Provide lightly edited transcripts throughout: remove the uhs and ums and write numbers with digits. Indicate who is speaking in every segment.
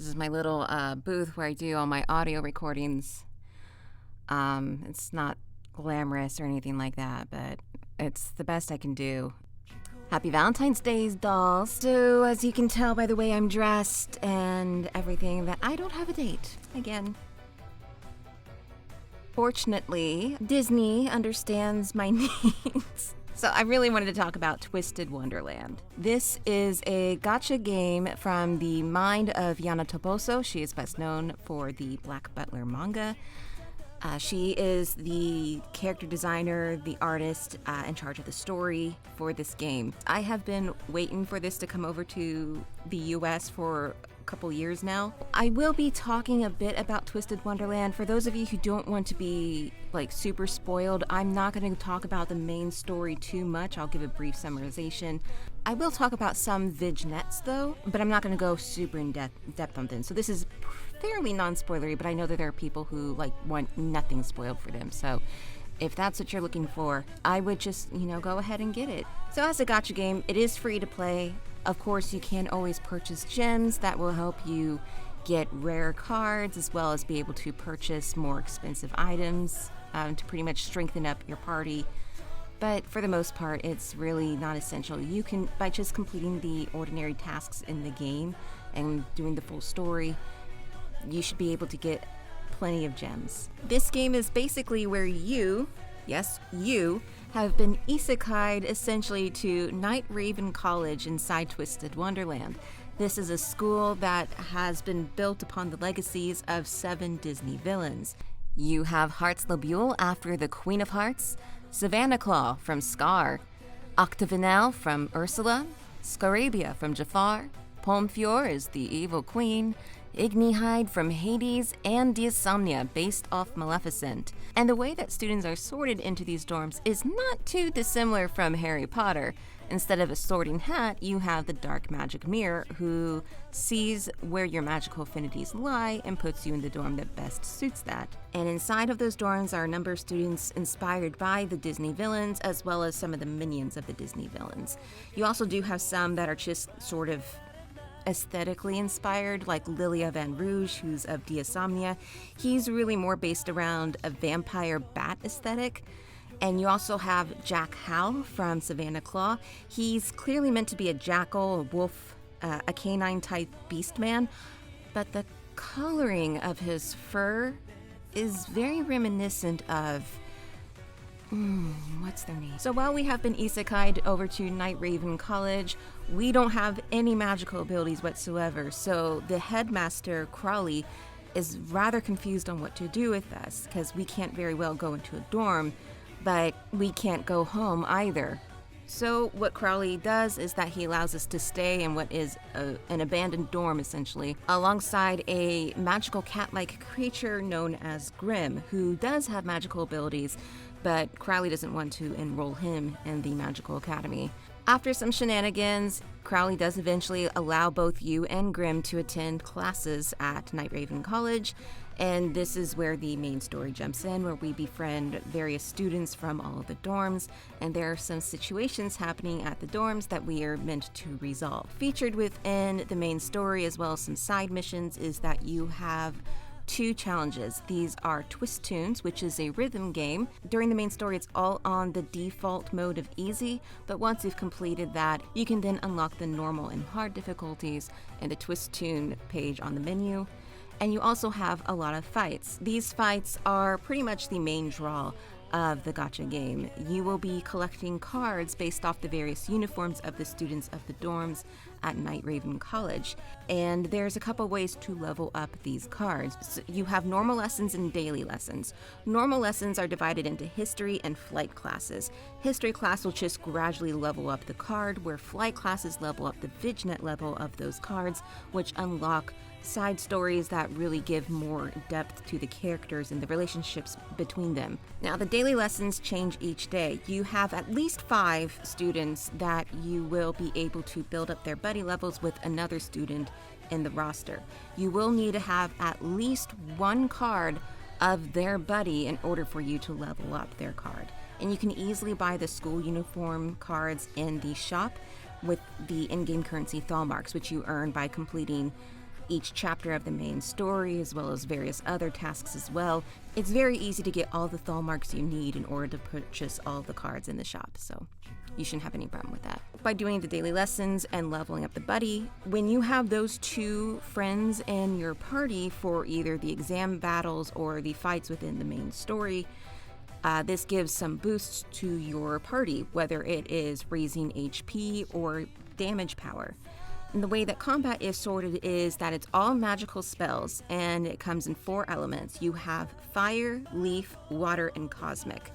Speaker 1: This is my little booth where I do all my audio recordings. It's not glamorous or anything like that, but it's the best I can do. Happy Valentine's Day, dolls. So, as you can tell by the way I'm dressed and everything, that I don't have a date again. Fortunately, Disney understands my needs. So I really wanted to talk about Twisted Wonderland. This is a gacha game from the mind of Yana Toboso. She is best known for the Black Butler manga. She is the character designer, the artist, in charge of the story for this game. I have been waiting for this to come over to the US for a couple years now. I will be talking a bit about Twisted Wonderland. For those of you who don't want to be super spoiled, I'm not going to talk about the main story too much. I'll give a brief summarization. I will talk about some vignettes though, but I'm not going to go super in depth on them. So this is fairly non-spoilery, but I know that there are people who want nothing spoiled for them. So if that's what you're looking for, I would just, go ahead and get it. So as a gacha game, it is free to play. Of course, you can always purchase gems that will help you get rare cards, as well as be able to purchase more expensive items to pretty much strengthen up your party. But for the most part, it's really not essential. You can, by just completing the ordinary tasks in the game and doing the full story, you should be able to get plenty of gems. This game is basically where you, yes, you, have been isekai'd essentially to Night Raven College inside Twisted Wonderland. This is a school that has been built upon the legacies of 7 Disney villains. You have Heart's Lobule after the Queen of Hearts, Savannah Claw from Scar, Octavinelle from Ursula, Scarabia from Jafar, Pomfior is the evil queen, Ignihide from Hades, and Diasomnia based off Maleficent. And the way that students are sorted into these dorms is not too dissimilar from Harry Potter. Instead of a sorting hat, you have the dark magic mirror who sees where your magical affinities lie and puts you in the dorm that best suits that. And inside of those dorms are a number of students inspired by the Disney villains, as well as some of the minions of the Disney villains. You also do have some that are just sort of aesthetically inspired, like Lilia Van Rouge, who's of Diasomnia. He's really more based around a vampire bat aesthetic. And you also have Jack Howe from Savannah Claw. He's clearly meant to be a jackal, a wolf, a canine-type beast man, but the coloring of his fur is very reminiscent of what's their name? So while we have been isekai'd over to Night Raven College, we don't have any magical abilities whatsoever. So the headmaster, Crowley, is rather confused on what to do with us, because we can't very well go into a dorm, but we can't go home either. So what Crowley does is that he allows us to stay in what is an abandoned dorm, essentially, alongside a magical cat-like creature known as Grimm, who does have magical abilities, but Crowley doesn't want to enroll him in the Magical Academy. After some shenanigans, Crowley does eventually allow both you and Grimm to attend classes at Night Raven College, and this is where the main story jumps in, where we befriend various students from all of the dorms, and there are some situations happening at the dorms that we are meant to resolve. Featured within the main story, as well as some side missions, is that you have 2 challenges. These are Twist Tunes, which is a rhythm game. During the main story, it's all on the default mode of easy, but once you've completed that, you can then unlock the normal and hard difficulties in the Twist Tune page on the menu. And you also have a lot of fights. These fights are pretty much the main draw of the gacha game. You will be collecting cards based off the various uniforms of the students of the dorms at Night Raven College. And there's a couple ways to level up these cards. So you have normal lessons and daily lessons. Normal lessons are divided into history and flight classes. History class will just gradually level up the card, where flight classes level up the Vignet level of those cards, which unlock side stories that really give more depth to the characters and the relationships between them. Now, the daily lessons change each day. You have at least 5 students that you will be able to build up their buddy levels with another student in the roster. You will need to have at least 1 card of their buddy in order for you to level up their card. And you can easily buy the school uniform cards in the shop with the in-game currency Thalmarks, which you earn by completing each chapter of the main story, as well as various other tasks as well. It's very easy to get all the thaw marks you need in order to purchase all the cards in the shop, so you shouldn't have any problem with that. By doing the daily lessons and leveling up the buddy, when you have those two friends in your party for either the exam battles or the fights within the main story, this gives some boosts to your party, whether it is raising HP or damage power. And the way that combat is sorted is that it's all magical spells, and it comes in 4 elements. You have fire, leaf, water, and cosmic.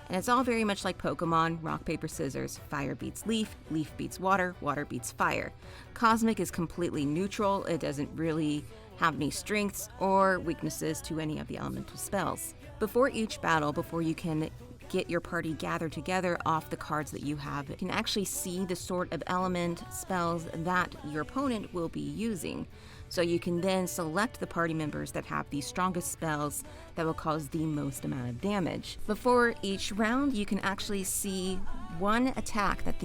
Speaker 1: And it's all very much like Pokemon, rock, paper, scissors. Fire beats leaf, leaf beats water, water beats fire. Cosmic is completely neutral. It doesn't really have any strengths or weaknesses to any of the elemental spells. Before each battle, before you can get your party gathered together off the cards that you have, you can actually see the sort of element spells that your opponent will be using. So you can then select the party members that have the strongest spells that will cause the most amount of damage. Before each round, you can actually see one attack that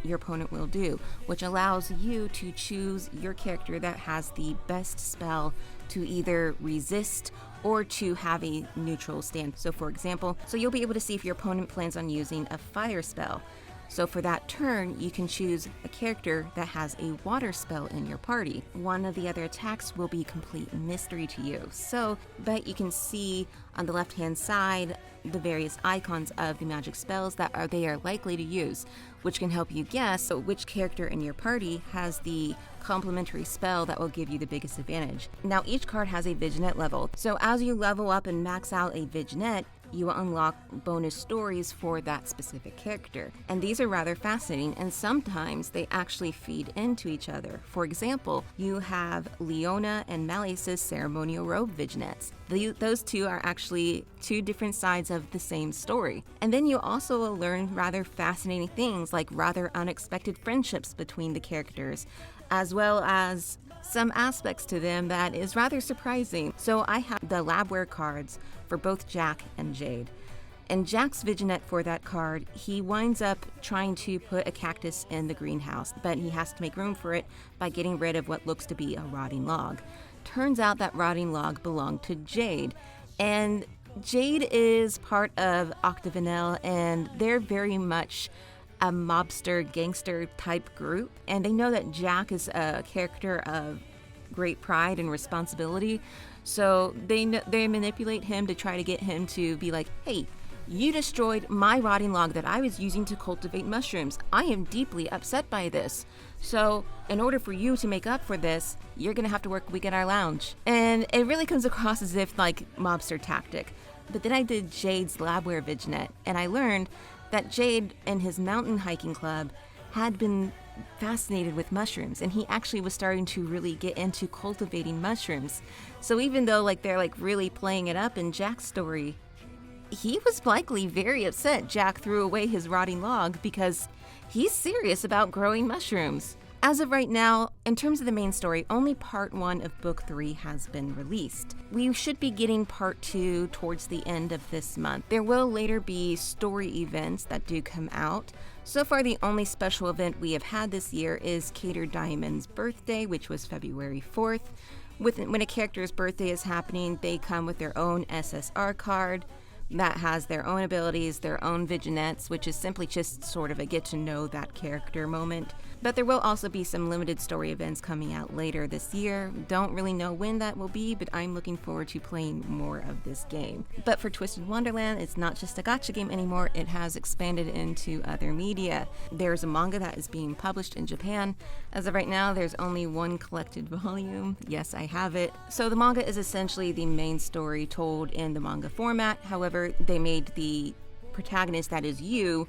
Speaker 1: your opponent will do, which allows you to choose your character that has the best spell to either resist or to have a neutral stand. So for example, you'll be able to see if your opponent plans on using a fire spell. So for that turn, you can choose a character that has a water spell in your party. One of the other attacks will be complete mystery to you. But you can see on the left-hand side the various icons of the magic spells that they are likely to use, which can help you guess which character in your party has the complementary spell that will give you the biggest advantage. Now, each card has a Vignette level. So as you level up and max out a Vignette, you will unlock bonus stories for that specific character. And these are rather fascinating, and sometimes they actually feed into each other. For example, you have Leona and Malleus's ceremonial robe vignettes. Those two are actually 2 different sides of the same story. And then you also will learn rather fascinating things like rather unexpected friendships between the characters, as well as some aspects to them that is rather surprising. So I have the labware cards for both Jack and Jade. And Jack's Vignette for that card, he winds up trying to put a cactus in the greenhouse, but he has to make room for it by getting rid of what looks to be a rotting log. Turns out that rotting log belonged to Jade. And Jade is part of Octavanel, and they're very much a mobster gangster type group, and they know that Jack is a character of great pride and responsibility, so they manipulate him to try to get him to be like, hey, you destroyed my rotting log that I was using to cultivate mushrooms. I am deeply upset by this. So in order for you to make up for this, you're gonna have to work week at our lounge. And it really comes across as if like mobster tactic. But then I did Jade's labware Vignette, and I learned that Jade and his mountain hiking club had been fascinated with mushrooms, and he actually was starting to really get into cultivating mushrooms. So even though they're really playing it up in Jack's story, he was likely very upset Jack threw away his rotting log because he's serious about growing mushrooms. As of right now, in terms of the main story, only part 1 of book 3 has been released. We should be getting part 2 towards the end of this month. There will later be story events that do come out. So far, the only special event we have had this year is Cater Diamond's birthday, which was February 4th. When a character's birthday is happening, they come with their own SSR card that has their own abilities, their own vignettes, which is simply just sort of a get to know that character moment. But there will also be some limited story events coming out later this year. Don't really know when that will be, but I'm looking forward to playing more of this game. But for Twisted Wonderland, it's not just a gacha game anymore, it has expanded into other media. There's a manga that is being published in Japan. As of right now, there's only 1 collected volume. Yes, I have it. So the manga is essentially the main story told in the manga format. However, they made the protagonist, that is Yu,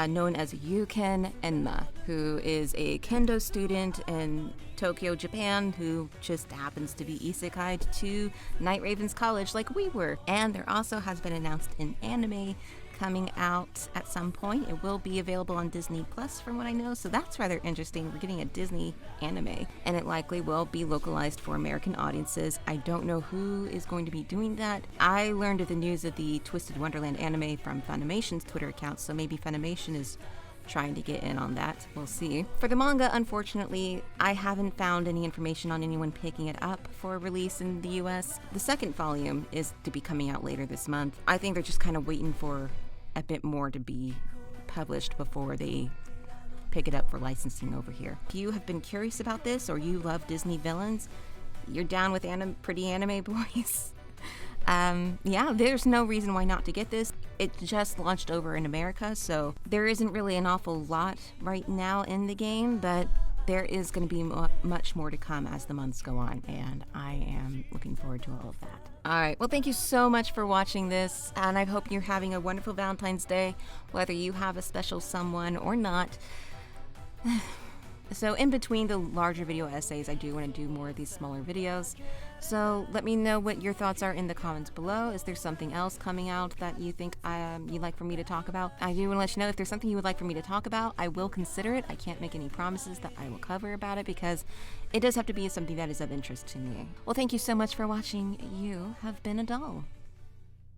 Speaker 1: known as Yuken Enma, who is a kendo student in Tokyo, Japan, who just happens to be isekai'd to Night Raven's college like we were. And there also has been announced an anime coming out at some point. It will be available on Disney Plus from what I know, so that's rather interesting. We're getting a Disney anime, and it likely will be localized for American audiences. I don't know who is going to be doing that. I learned of the news of the Twisted Wonderland anime from Funimation's Twitter account, so maybe Funimation is trying to get in on that. We'll see. For the manga, unfortunately, I haven't found any information on anyone picking it up for release in the US. The second volume is to be coming out later this month. I think they're just kind of waiting for a bit more to be published before they pick it up for licensing over here. If you have been curious about this or you love Disney villains, you're down with pretty anime boys. Yeah, there's no reason why not to get this. It just launched over in America, so there isn't really an awful lot right now in the game, but there is going to be much more to come as the months go on, and I am looking forward to all of that. Alright, well, thank you so much for watching this, and I hope you're having a wonderful Valentine's Day, whether you have a special someone or not. So in between the larger video essays, I do want to do more of these smaller videos. So let me know what your thoughts are in the comments below. Is there something else coming out that you think you'd like for me to talk about? I do want to let you know if there's something you would like for me to talk about, I will consider it. I can't make any promises that I will cover about it because it does have to be something that is of interest to me. Well, thank you so much for watching. You have been a doll.